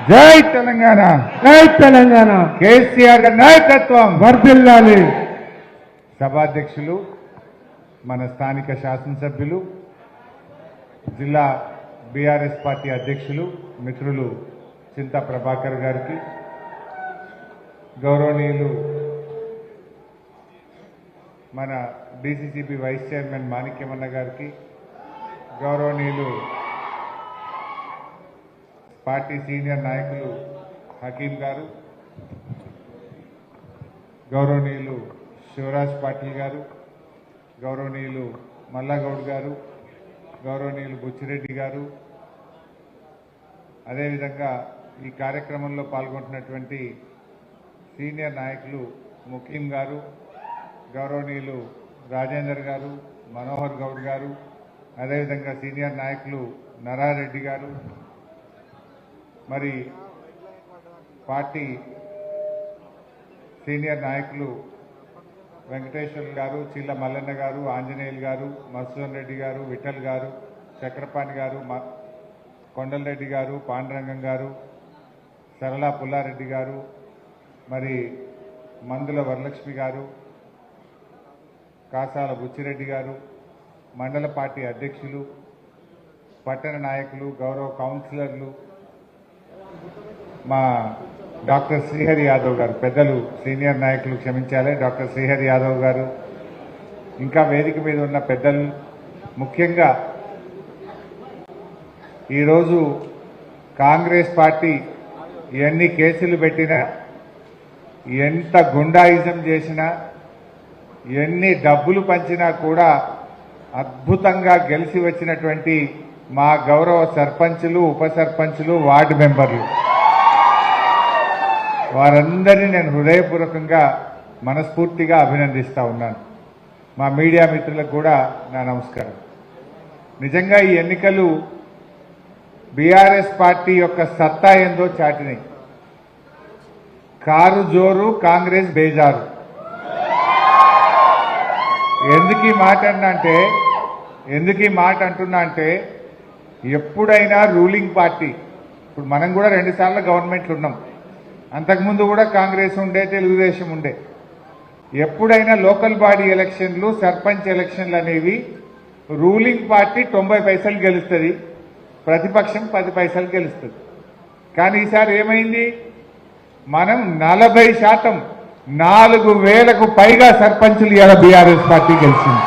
జై తెలంగాణ, జై తెలంగాణ. కేసీఆర్ గారి నాయకత్వం వర్ధిల్లాలి. సభాధ్యక్షులు, మన స్థానిక శాసనసభ్యులు, జిల్లా బీఆర్ఎస్ పార్టీ అధ్యక్షులు మిత్రులు చింతా ప్రభాకర్ గారికి, గౌరవనీయులు మన డీసీసీబీ వైస్ చైర్మన్ మాణిక్యమన్న గారికి, గౌరవనీయులు పార్టీ సీనియర్ నాయకులు హకీం గారు, గౌరవనీయులు శివరాజ్ పాటిల్ గారు, గౌరవనీయులు మల్లాగౌడ్ గారు, గౌరవనీయులు బుచ్చిరెడ్డి గారు, అదేవిధంగా ఈ కార్యక్రమంలో పాల్గొంటున్నటువంటి సీనియర్ నాయకులు ముఖీం గారు, గౌరవనీయులు రాజేందర్ గారు, మనోహర్ గౌడ్ గారు, అదేవిధంగా సీనియర్ నాయకులు నరారెడ్డి గారు, మరి పార్టీ సీనియర్ నాయకులు వెంకటేశ్వర్ గారు, చిల్ల మల్లన్న గారు, ఆంజనేయులు గారు, మధుసూదన్ రెడ్డి గారు, విఠల్ గారు, చక్రపాణి గారు, కొండలరెడ్డి గారు, పాండురంగం గారు, సరళా పుల్లారెడ్డి గారు, మరి మందుల వరలక్ష్మి గారు, కాసాల బుచ్చిరెడ్డి గారు, మండల పార్టీ అధ్యక్షులు, పట్టణ నాయకులు, గౌరవ కౌన్సిలర్లు, మా డాక్టర్ శ్రీహరి యాదవ్ గారు, పెద్దలు సీనియర్ నాయకులు క్షమించాలి, డాక్టర్ శ్రీహరి యాదవ్ గారు, ఇంకా వేదిక మీద ఉన్న పెద్దలు, ముఖ్యంగా ఈరోజు కాంగ్రెస్ పార్టీ ఎన్ని కేసులు పెట్టినా, ఎంత గుండాయిజం చేసినా, ఎన్ని డబ్బులు పంచినా కూడా అద్భుతంగా గెలిచి వచ్చినటువంటి మా గౌరవ సర్పంచులు, ఉప సర్పంచులు, వార్డు మెంబర్లు, వారందరినీ నేను హృదయపూర్వకంగా మనస్ఫూర్తిగా అభినందిస్తా ఉన్నాను. మా మీడియా మిత్రులకు కూడా నా నమస్కారం. నిజంగా ఈ ఎన్నికలు బీఆర్ఎస్ పార్టీ యొక్క సత్తా ఏందో చాటినాయి. కారు జోరు, కాంగ్రెస్ బేజారు. ఎందుకు ఈ మాట అంటున్నా అంటే ఎప్పుడైనా రూలింగ్ పార్టీ, ఇప్పుడు మనం కూడా 2 సార్లు గవర్నమెంట్లు ఉన్నాం, అంతకుముందు కూడా కాంగ్రెస్ ఉండే, తెలుగుదేశం ఉండే. ఎప్పుడైనా లోకల్ బాడీ ఎలక్షన్లు, సర్పంచ్ ఎలక్షన్లు అనేవి రూలింగ్ పార్టీ 90 పైసలు గెలుస్తుంది, ప్రతిపక్షం 10 పైసలు గెలుస్తుంది. కానీ ఈసారి ఏమైంది, మనం 40%, 4000కు పైగా సర్పంచులు ఇలా బీఆర్ఎస్ పార్టీ గెలిచింది.